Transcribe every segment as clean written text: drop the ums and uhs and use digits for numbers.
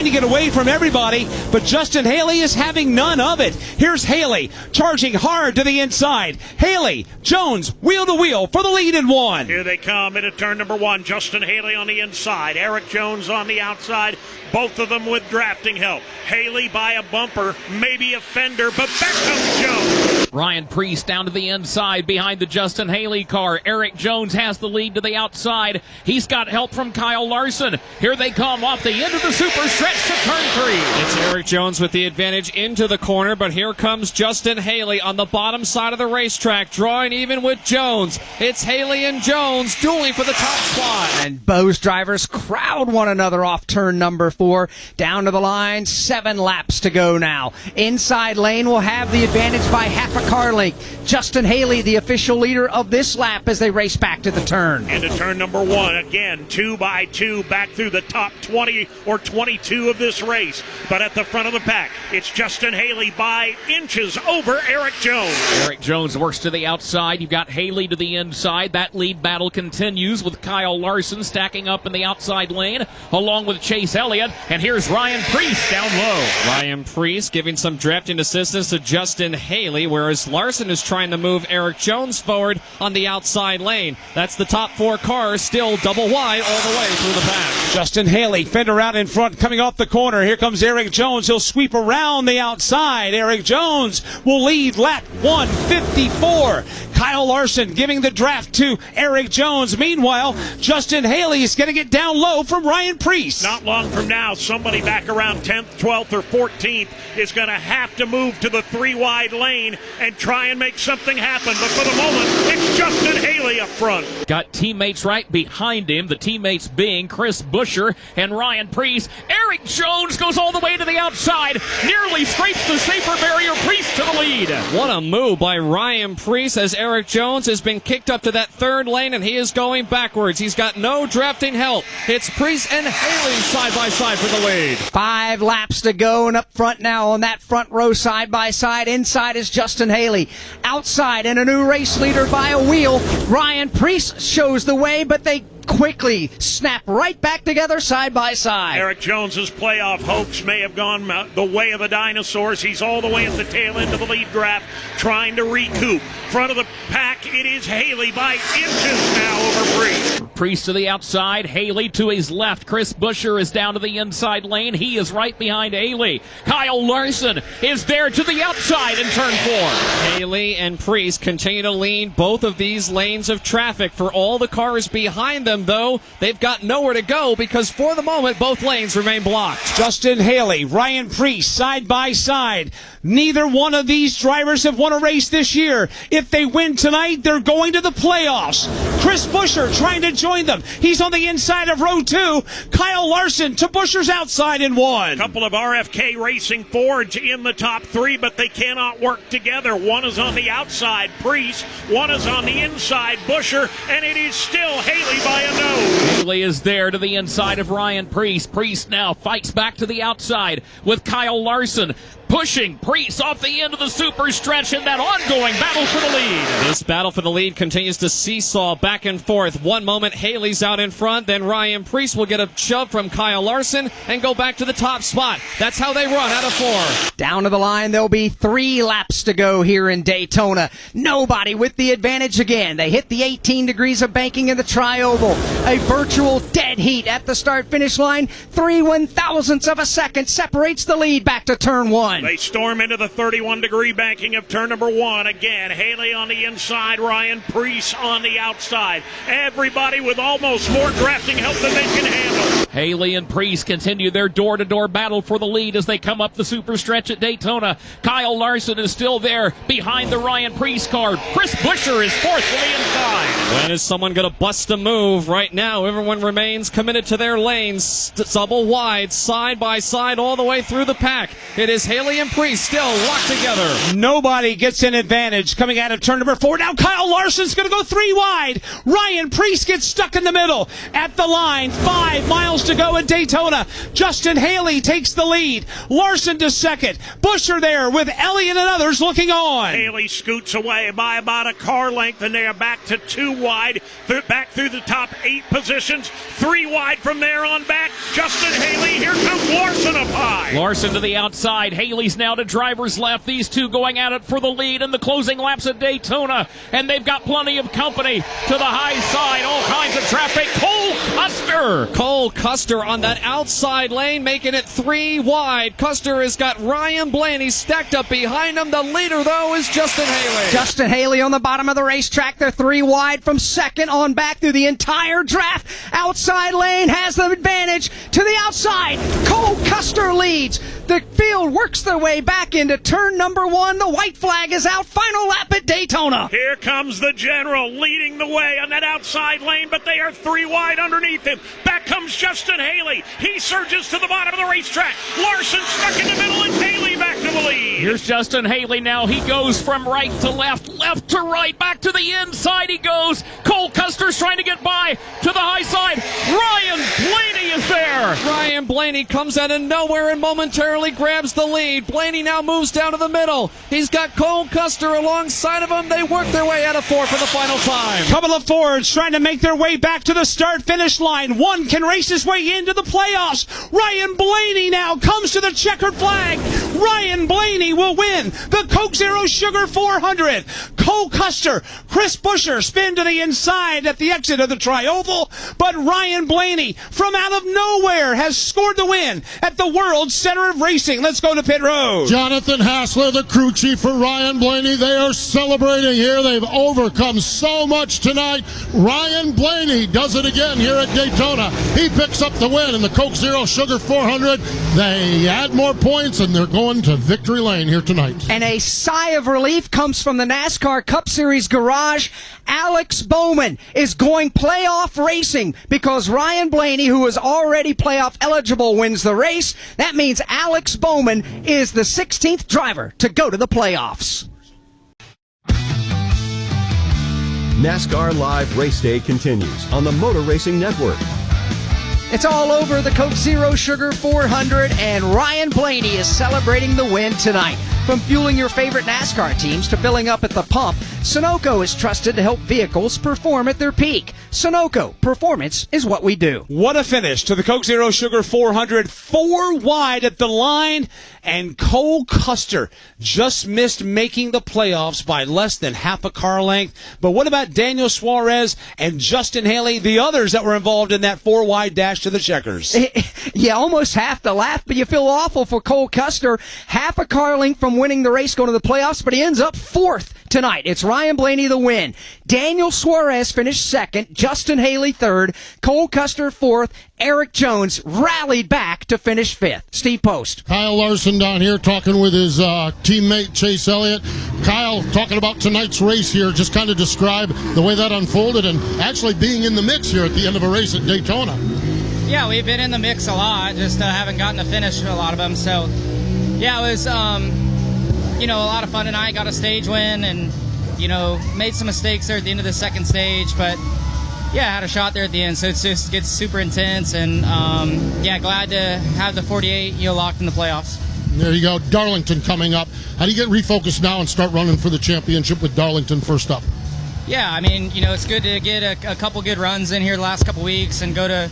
to get away from everybody, but Justin Haley is having none of it. Here's Haley charging hard to the inside. Haley, Jones, wheel to wheel for the lead in one. Here they come into turn number one. Justin Haley on the inside, Eric Jones on the outside, both of them with drafting help. Haley by a bumper, maybe a fender, but back comes Jones. Ryan Preece down to the inside behind the Justin Haley car. Eric Jones has the lead to the outside. He's got help from Kyle Larson. Here they come off the end of the super stretch to turn three. It's Eric Jones with the advantage into the corner, but here comes Justin Haley on the bottom side of the racetrack, drawing even with Jones. It's Haley and Jones dueling for the top spot. And Bo's drivers crowd one another off turn number 4. Down to the line, 7 laps to go now. Inside lane will have the advantage by half a car length. Justin Haley, the official leader of this lap as they race back to the turn. Into turn number 1, again, 2 by 2, back through the top 20 or 22 of this race. But at the front of the pack, it's Justin Haley by inches over Eric Jones. Eric Jones works to the outside. You've got Haley to the inside. That lead battle continues with Kyle Larson stacking up in the outside lane, along with Chase Elliott. And here's Ryan Preece down low. Ryan Preece giving some drafting assistance to Justin Haley, whereas Larson is trying to move Eric Jones forward on the outside lane. That's the top 4 cars, still double wide all the way through the pack. Justin Haley, fender out in front, coming off the corner. Here comes Eric Jones. He'll sweep around the outside. Eric Jones will lead lap 154. Kyle Larson giving the draft to Eric Jones. Meanwhile, Justin Haley is going to get down low from Ryan Preece. Not long from now, somebody back around 10th, 12th, or 14th is going to have to move to the 3-wide lane and try and make something happen. But for the moment, it's Justin Haley up front. Got teammates right behind him, the teammates being Chris Buescher and Ryan Preece. Eric Jones goes all the way to the outside, nearly scrapes the safer barrier. Preece to the lead. What a move by Ryan Preece as Eric Jones has been kicked up to that 3rd lane and he is going backwards. He's got no drafting help. It's Preece and Haley side by side for the lead. 5 laps to go, and up front now on that front row side by side. Inside is Justin Haley. Outside and a new race leader by a wheel. Ryan Preece shows the way, but they quickly snap right back together side by side. Eric Jones's playoff hopes may have gone the way of the dinosaurs. He's all the way at the tail end of the lead draft, trying to recoup. Front of the pack, it is Haley by inches now over Preece. Preece to the outside, Haley to his left. Chris Buescher is down to the inside lane. He is right behind Haley. Kyle Larson is there to the outside in turn 4. Haley and Preece continue to lead both of these lanes of traffic. For all the cars behind them, though, they've got nowhere to go because for the moment both lanes remain blocked. Justin Haley, Ryan Preece side by side. Neither one of these drivers have won a race this year. If they win tonight, they're going to the playoffs. Chris Buescher trying to join them. He's on the inside of row 2. Kyle Larson to Buescher's outside in 1. A couple of RFK Racing Fords in the top 3, but they cannot work together. One is on the outside, Preece. One is on the inside, Buescher. And it is still Haley by a nose. Haley is there to the inside of Ryan Preece. Preece now fights back to the outside with Kyle Larson pushing Preece off the end of the super stretch in that ongoing battle for the lead. This battle for the lead continues to seesaw back and forth. One moment Haley's out in front, then Ryan Preece will get a shove from Kyle Larson and go back to the top spot. That's how they run out of 4. Down to the line, there'll be 3 laps to go here in Daytona. Nobody with the advantage again. They hit the 18 degrees of banking in the tri-oval. A virtual dead heat at the start-finish line. 3/1000ths of a second separates the lead back to turn 1. They storm into the 31-degree banking of turn number 1. Again, Haley on the inside, Ryan Preece on the outside. Everybody with almost more drafting help than they can handle. Haley and Preece continue their door-to-door battle for the lead as they come up the super stretch at Daytona. Kyle Larson is still there behind the Ryan Preece car. Chris Buescher is 4th to the inside. When is someone going to bust a move? Right now, everyone remains committed to their lanes. Double wide, side by side, all the way through the pack. It is Haley and Priest still locked together. Nobody gets an advantage coming out of turn number 4. Now Kyle Larson's going to go 3 wide. Ryan Priest gets stuck in the middle. At the line, 5 miles to go at Daytona. Justin Haley takes the lead. Larson to second. Busher there with Elliott and others looking on. Haley scoots away by about a car length, and they are back to 2 wide. Back through the top 8 positions. 3 wide from there on back. Justin Haley, here comes Larson up high. Larson to the outside. Haley's now to driver's left. These two going at it for the lead in the closing laps at Daytona. And they've got plenty of company to the high side. All kinds of traffic. Cole Custer. Cole Custer on that outside lane, making it 3 wide. Custer has got Ryan Blaney stacked up behind him. The leader, though, is Justin Haley. Justin Haley on the bottom of the racetrack. They're 3 wide from second on back through the entire draft. Outside lane has the advantage to the outside. Cole Custer leads. The field works their way back into turn number 1. The white flag is out. Final lap at Daytona. Here comes the General leading the way on that outside lane, but they are 3 wide underneath him. Back comes Justin Haley. He surges to the bottom of the racetrack. Larson stuck in the middle, and Haley back to the lead. Here's Justin Haley now. He goes from right to left, left to right, back to the inside he goes. Cole Custer's trying to get by to the high side. Ryan Blaney is there. Ryan Blaney comes out of nowhere and momentarily grabs the lead. Blaney now moves down to the middle. He's got Cole Custer alongside of him. They work their way out of 4 for the final time. Couple of Fords trying to make their way back to the start-finish line. One can race his way into the playoffs. Ryan Blaney now comes to the checkered flag. Ryan Blaney will win the Coke Zero Sugar 400. Cole Custer, Chris Busher spin to the inside at the exit of the Tri-Oval, but Ryan Blaney from out of nowhere has scored the win at the World Center of Racing. Let's go to pit road. Jonathan Hassler, the crew chief for Ryan Blaney. They are celebrating here. They've overcome so much tonight. Ryan Blaney does it again here at Daytona. He picks up the win in the Coke Zero Sugar 400. They add more points, and they're going to victory lane here tonight. And a sigh of relief comes from the NASCAR Cup Series garage. Alex Bowman is going playoff racing because Ryan Blaney, who is already playoff eligible, wins the race. That means Alex Bowman is the 16th driver to go to the playoffs. NASCAR Live Race Day continues on the Motor Racing Network. It's all over the Coke Zero Sugar 400, and Ryan Blaney is celebrating the win tonight. From fueling your favorite NASCAR teams to filling up at the pump, Sunoco is trusted to help vehicles perform at their peak. Sunoco, performance is what we do. What a finish to the Coke Zero Sugar 400. 4 wide at the line, and Cole Custer just missed making the playoffs by less than half a car length. But what about Daniel Suarez and Justin Haley, the others that were involved in that 4 wide dash to the checkers? Yeah, almost half the lap, but you feel awful for Cole Custer. Half a car length from winning the race going to the playoffs, but he ends up 4th tonight. It's Ryan Blaney the win. Daniel Suarez finished 2nd, Justin Haley 3rd, Cole Custer 4th, Eric Jones rallied back to finish 5th. Steve Post. Kyle Larson down here talking with his teammate Chase Elliott. Kyle, talking about tonight's race here, just kind of describe the way that unfolded and actually being in the mix here at the end of a race at Daytona. Yeah, we've been in the mix a lot, just haven't gotten to finish a lot of them. So, yeah, it was, a lot of fun tonight. Got a stage win and, made some mistakes there at the end of the second stage. But, yeah, I had a shot there at the end. So it just gets super intense. And, glad to have the 48, locked in the playoffs. There you go. Darlington coming up. How do you get refocused now and start running for the championship with Darlington first up? Yeah, it's good to get a couple good runs in here the last couple weeks and go to,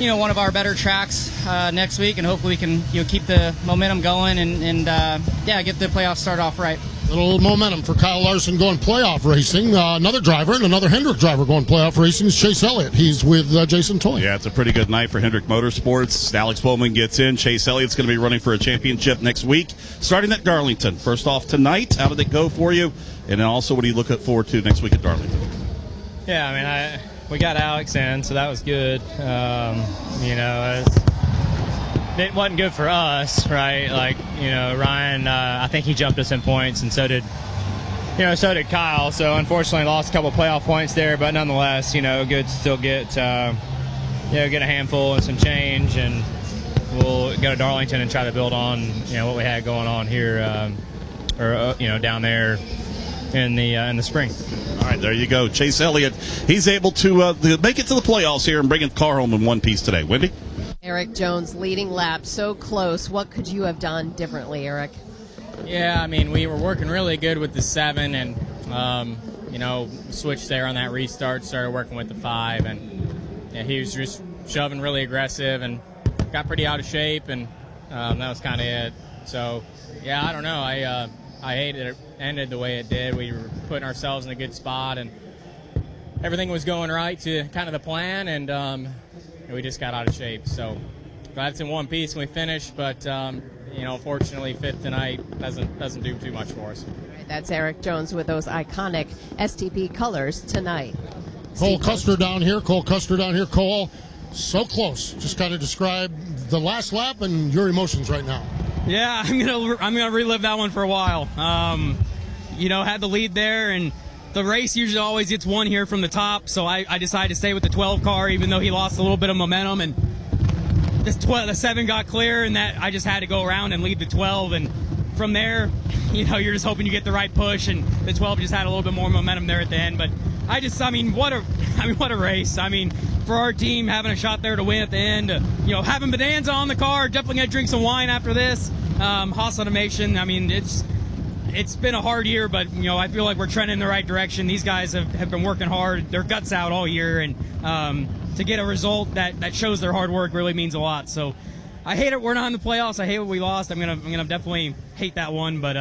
one of our better tracks next week, and hopefully we can keep the momentum going and get the playoffs started off right. A little momentum for Kyle Larson going playoff racing. Another driver and another Hendrick driver going playoff racing is Chase Elliott. He's with Jason Toy. Yeah, it's a pretty good night for Hendrick Motorsports. Alex Bowman gets in. Chase Elliott's going to be running for a championship next week, starting at Darlington. First off tonight, how did it go for you? And then also, what do you look forward to next week at Darlington? Yeah, we got Alex in, so that was good. It wasn't good for us, right? Ryan, I think he jumped us in points, and so did Kyle. So unfortunately, lost a couple playoff points there, but nonetheless, good to still get a handful and some change, and we'll go to Darlington and try to build on what we had going on here, down there in the spring. All right, there you go. Chase Elliott, he's able to make it to the playoffs here and bring the car home in one piece today. Wendy? Eric Jones leading lap, so close. What could you have done differently, Eric? Yeah, I mean, we were working really good with the 7 and, switched there on that restart, started working with the 5, and he was just shoving really aggressive and got pretty out of shape, and that was kind of it. So, yeah, I don't know. I hated it ended the way it did. We were putting ourselves in a good spot, and everything was going right to kind of the plan, and we just got out of shape. So glad it's in one piece when we finished, but unfortunately, 5th tonight doesn't do too much for us. That's Eric Jones with those iconic STP colors tonight. Cole Custer down here. Cole, so close. Just kind of describe the last lap and your emotions right now. Yeah, I'm gonna relive that one for a while. Had the lead there, and the race usually always gets one here from the top, so I decided to stay with the 12 car, even though he lost a little bit of momentum, and the 7 got clear, and that I just had to go around and lead the 12, and from there, you're just hoping you get the right push, and the 12 just had a little bit more momentum there at the end. But what a race. For our team, having a shot there to win at the end, having Bonanza on the car, definitely gonna drink some wine after this. Haas Automation, it's been a hard year, but I feel like we're trending in the right direction. These guys have been working hard, their guts out all year, and to get a result that shows their hard work really means a lot. So I hate it we're not in the playoffs. I hate what we lost. I'm gonna definitely hate that one, but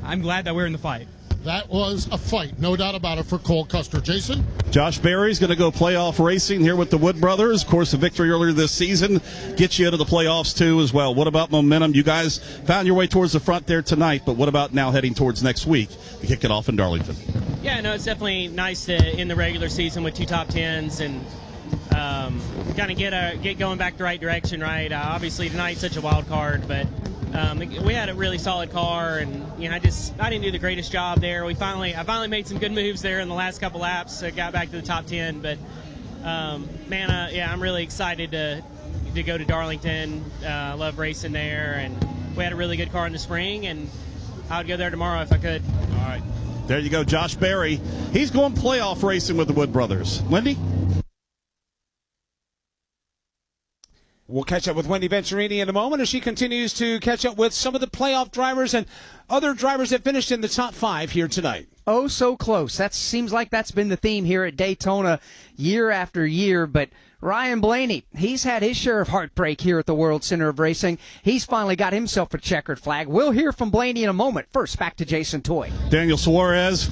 I'm glad that we're in the fight. That was a fight, no doubt about it, for Cole Custer. Jason? Josh Berry's going to go playoff racing here with the Wood Brothers. Of course, the victory earlier this season gets you into the playoffs, too, as well. What about momentum? You guys found your way towards the front there tonight, but what about now heading towards next week to kick it off in Darlington? Yeah, no, it's definitely nice to end the regular season with 2 top 10s and kind of get going back the right direction, right? Obviously, tonight's such a wild card, but we had a really solid car, and I didn't do the greatest job there. I finally made some good moves there in the last couple laps. Got back to the top 10, but I'm really excited to go to Darlington. Love racing there, and we had a really good car in the spring, and I would go there tomorrow if I could. All right, there you go, Josh Berry. He's going playoff racing with the Wood Brothers. Wendy? We'll catch up with Wendy Venturini in a moment as she continues to catch up with some of the playoff drivers and other drivers that finished in the top 5 here tonight. Oh, so close. That seems like that's been the theme here at Daytona year after year. But Ryan Blaney, he's had his share of heartbreak here at the World Center of Racing. He's finally got himself a checkered flag. We'll hear from Blaney in a moment. First, back to Jason Toy. Daniel Suarez